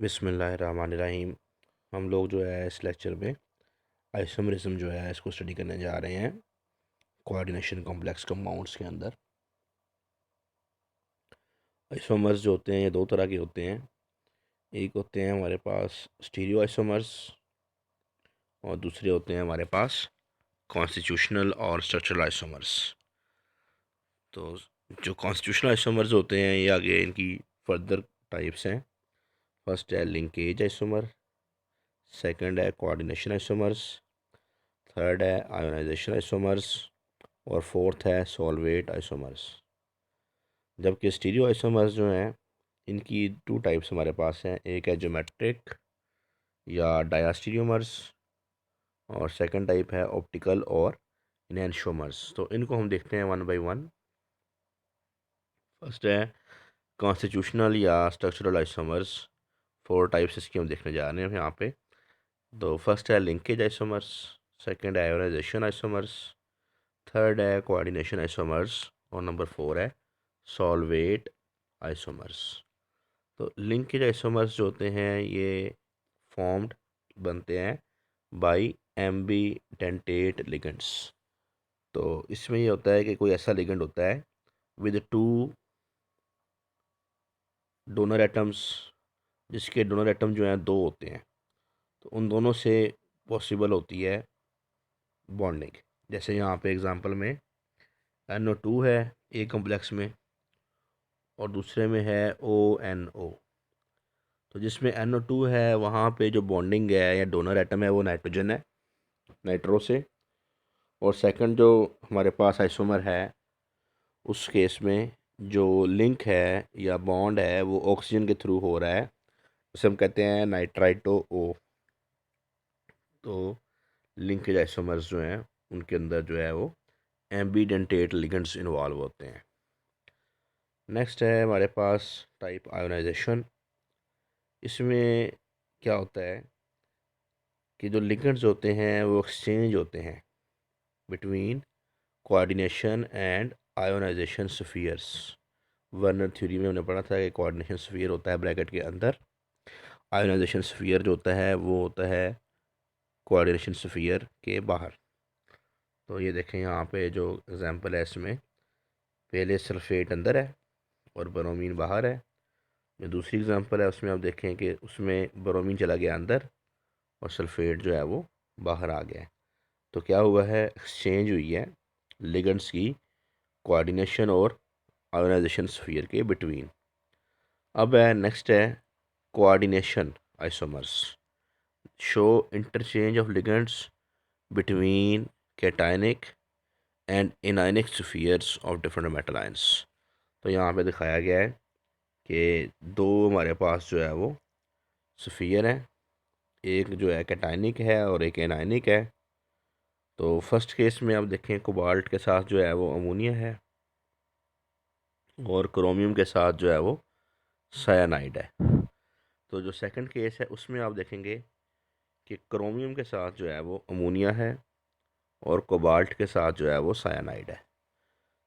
बिस्मिल्लाहिर्रहमानिर्रहीम। हम लोग जो है इस लेक्चर में आइसोमरिज्म जो है इसको स्टडी करने जा रहे हैं कोऑर्डिनेशन कॉम्प्लेक्स कंपाउंड्स के अंदर। आइसोमर्स जो होते हैं ये दो तरह के होते हैं। एक होते हैं हमारे पास स्टीरियो आइसोमर्स और दूसरे होते हैं हमारे पास कॉन्स्टिट्यूशनल और स्ट्रक्चरल आइसोमर्स। तो जो कॉन्स्टिट्यूशनल आइसोमर्स होते हैं ये आगे इनकी फर्दर टाइप्स हैं। फर्स्ट है लिंकेज आइसोमर, सेकंड है कोऑर्डिनेशन आइसोमर्स, थर्ड है आयोनाइजेशन आइसोमर्स और फोर्थ है सॉल्वेट आइसोमर्स। जबकि स्टीरियो आइसोमर्स जो हैं इनकी टू टाइप्स हमारे पास हैं। एक है ज्योमेट्रिक या डायास्टीरियोमर्स और सेकंड टाइप है ऑप्टिकल और इनैंशियोमर्स। तो इनको हम देखते हैं वन बाय वन। फर्स्ट है कॉन्स्टिट्यूशनल या स्ट्रक्चरल आइसोमर्स। फोर टाइप्स इसकी हम देखने जा रहे हैं यहाँ पे। तो फर्स्ट है लिंकेज आइसोमर्स, सेकंड है आयोनाइजेशन आइसोमर्स, थर्ड है कोऑर्डिनेशन आइसोमर्स और नंबर फोर है सॉल्वेट आइसोमर्स। तो लिंकेज आइसोमर्स जो होते हैं ये फॉर्म्ड बनते हैं बाई एम्बीडेंटेट लिगेंड्स। तो इसमें ये होता है कि कोई ऐसा लिगेंड होता है विद टू डोनर एटम्स, जिसके डोनर एटम जो हैं दो होते हैं। तो उन दोनों से पॉसिबल होती है बॉन्डिंग। जैसे यहाँ पे एग्जांपल में NO2 है ए कॉम्प्लेक्स में और दूसरे में है ONO। तो जिसमें NO2 है वहाँ पे जो बॉन्डिंग है या डोनर एटम है वो नाइट्रोजन है, नाइट्रो से। और सेकंड जो हमारे पास आइसोमर है उस केस में जो लिंक है या बॉन्ड है वो ऑक्सीजन के थ्रू हो रहा है, उसे हम कहते हैं नाइट्राइटो ओ। तो लिंकेज आइसोमर्स जो हैं उनके अंदर जो है वो एम्बीडेंटेट लिगेंड्स इन्वॉल्व होते हैं। नेक्स्ट है हमारे पास टाइप आयोनाइजेशन। इसमें क्या होता है कि जो लिगेंड्स होते हैं वो एक्सचेंज होते हैं between coordination and ionization spheres. Werner theory में हमने पढ़ा था कि कोऑर्डिनेशन स्फीयर होता है ब्रैकेट के अंदर, आयोनाइजेशन स्फीयर जो होता है वो होता है कोऑर्डिनेशन स्फीयर के बाहर। तो ये देखें यहाँ पे जो एग्जांपल है इसमें पहले सल्फेट अंदर है और ब्रोमीन बाहर है। जो दूसरी एग्जांपल है उसमें आप देखें कि उसमें ब्रोमीन चला गया अंदर और सल्फेट जो है वो बाहर आ गया है। तो क्या हुआ है, एक्सचेंज हुई है लिगेंड्स की कोऑर्डिनेशन और आयोनाइजेशन स्फीयर के बिटवीन। अब है नेक्स्ट है coordination isomers show interchange of ligands between cationic and anionic spheres of different metal ions. तो यहाँ पे दिखाया गया है कि दो हमारे पास जो है वो स्फीयर हैं, एक जो है कैटायनिक है और एक एनायनिक है। तो फर्स्ट केस में आप देखें कोबाल्ट के साथ जो है वो अमोनिया है और क्रोमियम के साथ जो है वो सायानाइड है। तो जो सेकंड केस है उसमें आप देखेंगे कि क्रोमियम के साथ जो है वो अमोनिया है और कोबाल्ट के साथ जो है वो सायानाइड है।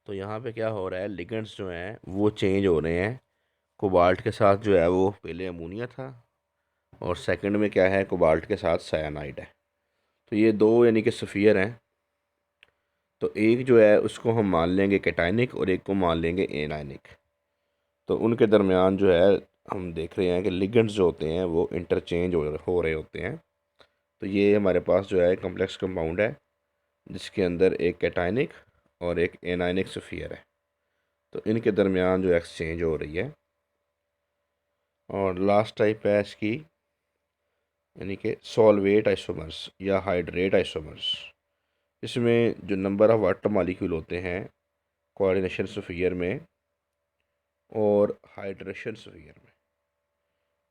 तो यहाँ पे क्या हो रहा है, लिगेंड्स जो हैं वो चेंज हो रहे हैं। कोबाल्ट के साथ जो है वो पहले अमोनिया था और सेकंड में क्या है, कोबाल्ट के साथ सायानाइड है। तो ये दो यानी कि सफ़ियर हैं। तो एक जो है उसको हम मान लेंगे कैटायनिक और एक को मान लेंगे एनायनिक। तो उनके दरमियान जो है हम देख रहे हैं कि लिगेंड्स जो होते हैं वो इंटरचेंज हो रहे होते हैं। तो ये हमारे पास जो है कम्प्लेक्स कंपाउंड है जिसके अंदर एक कैटायनिक और एक एनायनिक सफ़ियर है। तो इनके दरमियान जो एक्सचेंज हो रही है। और लास्ट टाइप है इसकी यानी कि सॉल्वेट आइसोमर्स या हाइड्रेट आइसोमर्स। इसमें जो नंबर ऑफ़ वाटर मॉलिक्यूल होते हैं कोऑर्डिनेशन स्फीयर में और हाइड्रेशन स्फीयर में,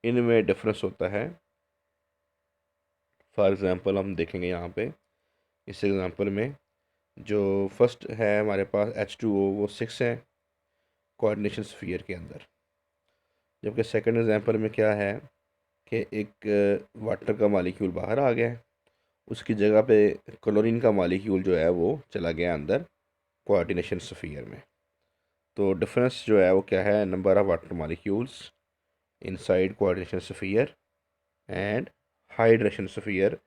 इनमें डिफरेंस होता है। फॉर एग्ज़ाम्पल हम देखेंगे यहाँ पे इस एग्ज़ाम्पल में जो फर्स्ट है हमारे पास H2O वो 6 है कोऑर्डिनेशन स्फीयर के अंदर। जबकि सेकंड एग्ज़ाम्पल में क्या है कि एक वाटर का मॉलिक्यूल बाहर आ गया है, उसकी जगह पे क्लोरीन का मॉलिक्यूल जो है वो चला गया अंदर कोऑर्डिनेशन स्फीयर में। तो डिफरेंस जो है वो क्या है, number of water molecules inside coordination sphere and hydration sphere,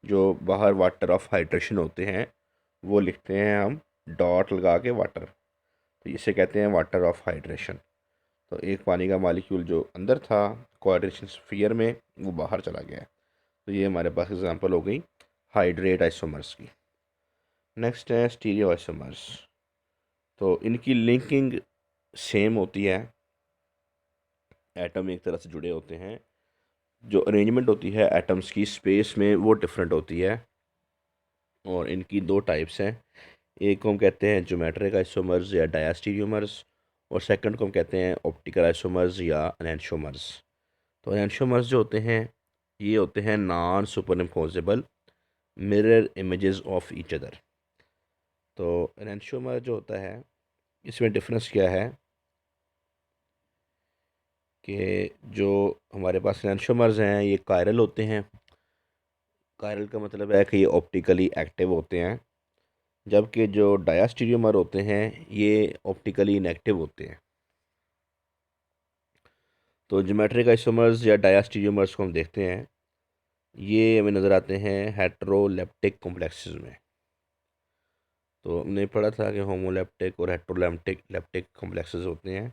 जो बाहर वाटर ऑफ हाइड्रेशन होते हैं वो लिखते हैं हम डॉट लगा के वाटर, तो इसे कहते हैं वाटर ऑफ हाइड्रेशन। तो एक पानी का मालिक्यूल जो अंदर था कोऑर्डिनेशन स्फीयर में वो बाहर चला गया है। तो ये हमारे पास एग्जांपल हो गई हाइड्रेट आइसोमर्स की। नेक्स्ट है स्टीरियो आइसोमर्स। तो इनकी लिंकिंग सेम होती है, एटम एक तरह से जुड़े होते हैं, जो अरेंजमेंट होती है एटम्स की स्पेस में वो डिफरेंट होती है। और इनकी दो टाइप्स हैं, एक को हम कहते हैं ज्योमेट्रिक आइसोमर्स या डायस्टीरियोमर्स, और सेकंड को हम कहते हैं ऑप्टिकल आइसोमर्स या एनेंटियोमर्स। तो एनेंटियोमर्स जो होते हैं ये होते हैं non super imposable mirror images of each other. तो एनेंटियोमर जो होता है इसमें डिफरेंस क्या है कि जो हमारे पास एनेंटियोमर्स हैं ये कायरल होते हैं। कायरल का मतलब है कि ये ऑप्टिकली एक्टिव होते हैं, जबकि जो डायस्टीरियोमर होते हैं ये ऑप्टिकली इनएक्टिव होते हैं। तो ज्योमेट्रिक आइसोमर्स या डायस्टीरियोमर्स को हम देखते हैं, ये हमें नज़र आते हैं हेट्रोलेप्टिक कॉम्प्लेक्सेस में। तो हमने पढ़ा था कि होमोलेप्टिक और हेट्रोलेप्टिक लेप्टिक कॉम्प्लेक्सेस होते हैं।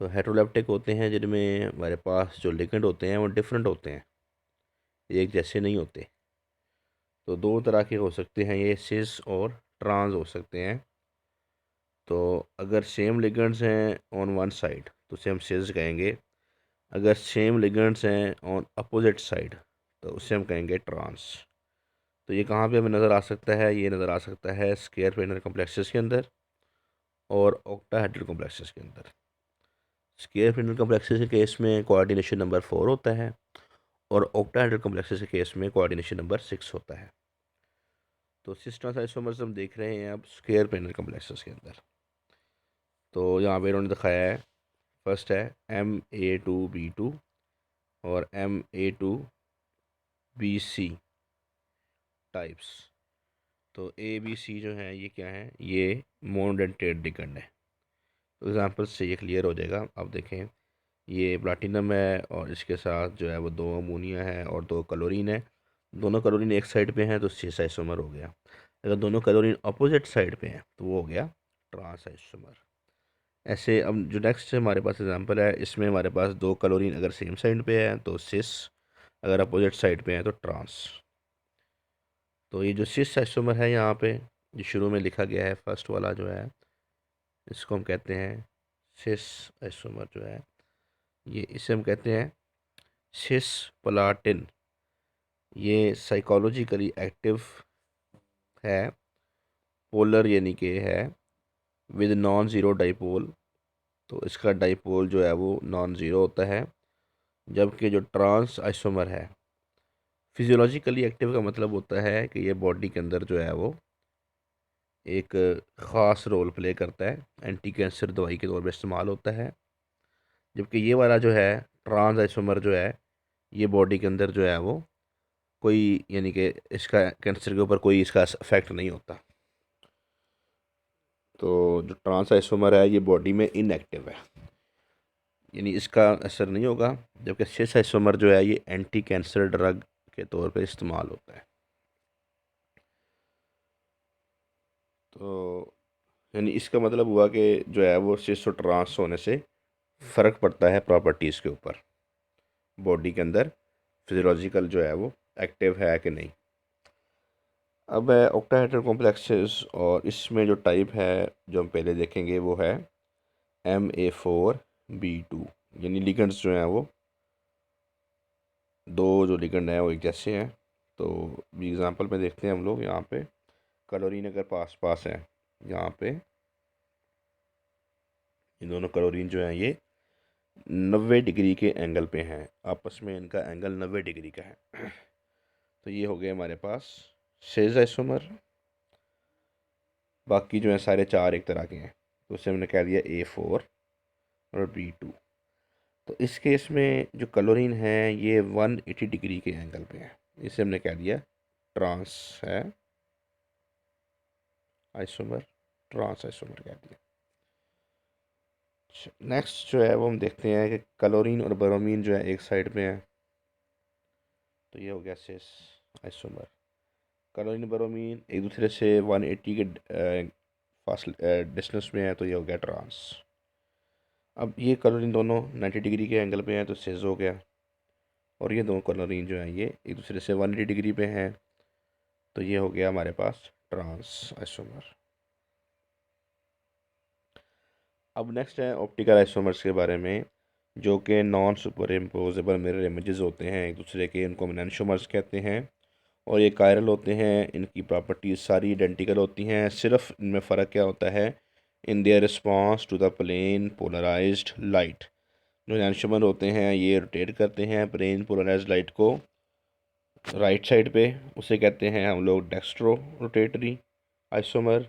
तो हेट्रोलेप्टिक होते हैं जिनमें हमारे पास जो लिगेंड होते हैं वो डिफरेंट होते हैं, एक जैसे नहीं होते। तो दो तरह के हो सकते हैं ये, सिस और ट्रांस हो सकते हैं। तो अगर सेम लिगेंड्स हैं ऑन वन साइड तो उसे हम सिस कहेंगे, अगर सेम लिगेंड्स हैं ऑन अपोजिट साइड तो उसे हम कहेंगे ट्रांस। तो ये कहाँ पे हमें नज़र आ सकता है, ये नज़र आ सकता है स्क्वायर प्लेनर कॉम्प्लेक्सेस के अंदर और ऑक्टाहेड्रल कॉम्प्लेक्सेस के अंदर। स्क्वायर प्लेनर कॉम्प्लेक्सेस के केस में कोऑर्डिनेशन नंबर 4 होता है और ऑक्टाहेड्रल कॉम्प्लेक्सेस के केस में कोऑर्डिनेशन नंबर 6 होता है। तो सिस्टर्स आइसोमर्स हम देख रहे हैं अब स्क्वायर प्लेनर कॉम्प्लेक्सेस के अंदर। तो यहाँ पे इन्होंने दिखाया है, फर्स्ट है Ma2B2 और Ma2BC टाइप्स। तो ABC जो है ये क्या है, ये मोनोडेंटेट लिगेंड है। तो एग्जांपल से ये क्लियर हो जाएगा। अब देखें ये प्लाटिनम है और इसके साथ जो है वो दो अमोनिया है और दो क्लोरीन है। दोनों क्लोरीन एक साइड पे हैं तो सिस आइसोमर हो गया। अगर दोनों क्लोरीन अपोजिट साइड पे हैं तो वो हो गया ट्रांस आइसोमर। ऐसे अब जो नेक्स्ट हमारे पास एग्जांपल है, इसमें हमारे पास दो क्लोरीन अगर सेम साइड पे है तो सिस, अगर अपोजिट साइड पे है तो ट्रांस। तो ये जो सिस आइसोमर है यहाँ पे जो शुरू में लिखा गया है फर्स्ट वाला जो है, इसको हम कहते हैं सिस आइसोमर जो है, ये इसे हम कहते हैं सिस प्लाटिन। ये साइकोलॉजिकली एक्टिव है, पोलर यानी कि है विद नॉन ज़ीरो डाइपोल। तो इसका डाइपोल जो है वो नॉन ज़ीरो होता है। जबकि जो ट्रांस आइसोमर है फिजियोलॉजिकली एक्टिव का मतलब होता है कि ये बॉडी के अंदर जो है वो एक ख़ास रोल प्ले करता है, एंटी कैंसर दवाई के तौर पर इस्तेमाल होता है। जबकि ये वाला जो है ट्रांस आइसोमर जो है ये बॉडी के अंदर जो है वो कोई यानी कि इसका कैंसर के ऊपर कोई इसका इफेक्ट नहीं होता। तो जो ट्रांस आइसोमर है ये बॉडी में इनएक्टिव है, यानी इसका असर नहीं होगा। जबकि सिस आइसोमर जो है ये एंटी कैंसर ड्रग के तौर पे इस्तेमाल होता है। तो यानी इसका मतलब हुआ कि जो है वो सिस और ट्रांस होने से फ़र्क पड़ता है प्रॉपर्टीज़ के ऊपर, बॉडी के अंदर फिजियोलॉजिकल जो है वो एक्टिव है कि नहीं। अब है ऑक्टाहेड्रल कॉम्प्लेक्सेस और इसमें जो टाइप है जो हम पहले देखेंगे वो है Ma4B2, यानी लिगेंड्स जो हैं वो दो जो लिगेंड हैं वो एक जैसे हैं। तो भी एग्ज़ाम्पल में देखते हैं हम लोग, यहाँ पे क्लोरीन अगर पास पास है, यहाँ पे ये दोनों क्लोरीन जो हैं ये 90 डिग्री के एंगल पे हैं, आपस में इनका एंगल 90 डिग्री का है। तो ये हो गए हमारे पास सिस आइसोमर। बाकी जो है सारे चार एक तरह के हैं, तो उससे हमने कह दिया A4 और B2। तो इस केस में जो क्लोरीन है ये 180 डिग्री के एंगल पे है, इसे हमने कह दिया ट्रांस है आइसोमर, ट्रांस आइसोमर कह दिया। नेक्स्ट जो है वो हम देखते हैं कि क्लोरीन और ब्रोमीन जो है एक साइड पे है, तो ये हो गया सिस आइसोमर। क्लोरीन ब्रोमीन एक दूसरे से 180 के फासले डिस्टेंस में है, तो ये हो गया ट्रांस। अब ये क्लोरीन दोनों 90 डिग्री के एंगल पे हैं, तो सिस हो गया। और ये दोनों क्लोरीन जो है ये एक दूसरे से 180 डिग्री पे हैं, तो ये हो गया हमारे पास ट्रांस आइसोमर। अब नेक्स्ट है ऑप्टिकल आइसोमर्स के बारे में, जो कि non super imposable mirror images होते हैं एक दूसरे के, इनको हम एंशोमर्स कहते हैं। और ये कायरल होते हैं, इनकी प्रॉपर्टीज सारी आइडेंटिकल होती हैं, सिर्फ इनमें फ़र्क क्या होता है, in there response to the plane polarised light. जो एंशोमर होते हैं ये रोटेट करते हैं प्लेन पोलराइज्ड लाइट को राइट साइड पे, उसे कहते हैं हम लोग डेक्स्ट्रो रोटेटरी आइसोमर।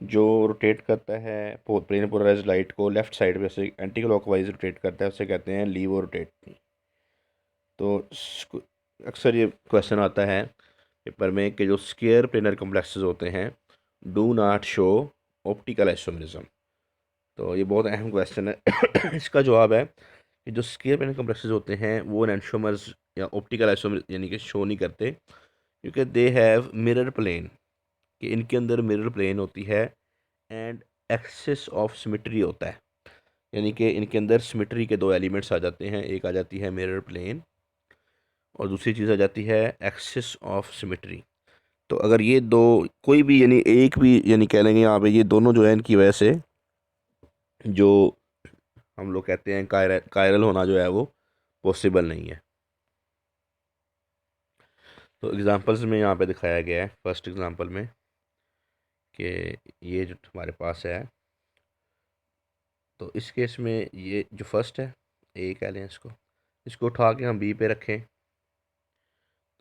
जो रोटेट करता है प्लेन पोलराइज्ड लाइट को लेफ्ट साइड पे, उसे एंटी क्लॉकवाइज रोटेट करता है, उसे कहते हैं लीवो रोटेटरी। तो अक्सर ये क्वेश्चन आता है पेपर में कि जो स्केयर प्लेनर कॉम्प्लेक्सेस होते हैं do not show optical isomerism. तो ये बहुत अहम क्वेश्चन है। इसका जवाब है कि जो स्केयर प्लेनर कॉम्प्लेक्सेस होते हैं वो एंशोमर्स या ऑप्टिकल आइसोमर यानी कि शो नहीं करते, क्योंकि दे हैव मिरर प्लेन, कि इनके अंदर मिरर प्लेन होती है एंड एक्सिस ऑफ सिमेट्री होता है, यानी कि इनके अंदर सिमेट्री के दो एलिमेंट्स आ जाते हैं, एक आ जाती है मिरर प्लेन और दूसरी चीज़ आ जाती है एक्सिस ऑफ सिमेट्री। तो अगर ये दो कोई भी यानी एक भी यानी कह लेंगे यहाँ पे ये दोनों जो है इनकी वजह से जो हम लोग कहते हैं कायरल होना जो है वो पॉसिबल नहीं है। तो एग्जांपल्स में यहाँ पे दिखाया गया है फर्स्ट एग्जांपल में कि ये जो हमारे पास है, तो इस केस में ये जो फर्स्ट है ए कह लें इसको, इसको उठा के हम बी पे रखें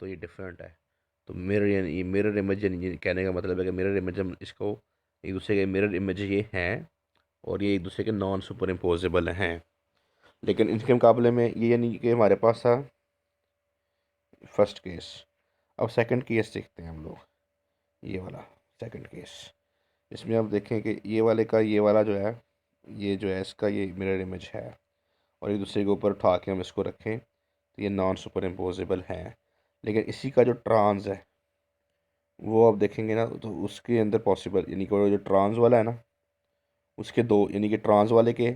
तो ये डिफरेंट है। तो मिरर यानी मिरर इमेज यानी कहने का मतलब है कि मिरर इमेज हम इसको एक दूसरे के मिरर इमेज ये हैं और ये एक दूसरे के नॉन सुपर इम्पोजेबल हैं। लेकिन इनके मुकाबले में ये यानी कि हमारे पास था फर्स्ट केस। अब सेकंड केस देखते हैं हम लोग, ये वाला सेकंड केस। इसमें आप देखें कि ये वाले का ये वाला जो है, ये जो है इसका ये मिरर इमेज है और एक दूसरे के ऊपर उठा के हम इसको रखें तो ये नॉन सुपर इम्पोजेबल हैं। लेकिन इसी का जो ट्रांस है वो आप देखेंगे ना तो उसके अंदर पॉसिबल, यानी कि वो जो ट्रांस वाला है ना उसके दो, यानी कि ट्रांस वाले के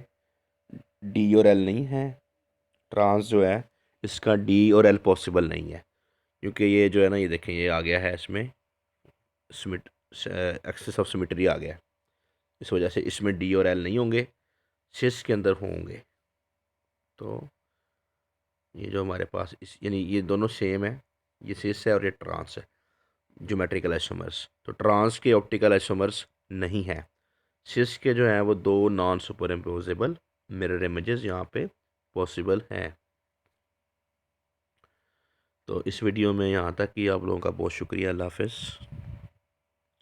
डी और एल नहीं है, ट्रांस जो है इसका डी और एल पॉसिबल नहीं है, क्योंकि ये जो है ना ये देखें ये आ गया है इसमें सिमिट एक्सिस ऑफ सिमेट्री आ गया है, इस वजह से इसमें डी और एल नहीं होंगे, सिस के अंदर होंगे। तो ये जो हमारे पास इस यानी ये दोनों सेम है, ये सिस है और ये ट्रांस है ज्योमेट्रिकल आइसोमर्स। तो ट्रांस के ऑप्टिकल आइसोमर्स नहीं है, सिस के जो है वो दो non super imposable mirror images यहाँ पे पॉसिबल हैं। तो इस वीडियो में यहाँ तक कि आप लोगों का बहुत शुक्रिया। अल्लाह हाफ़िज़।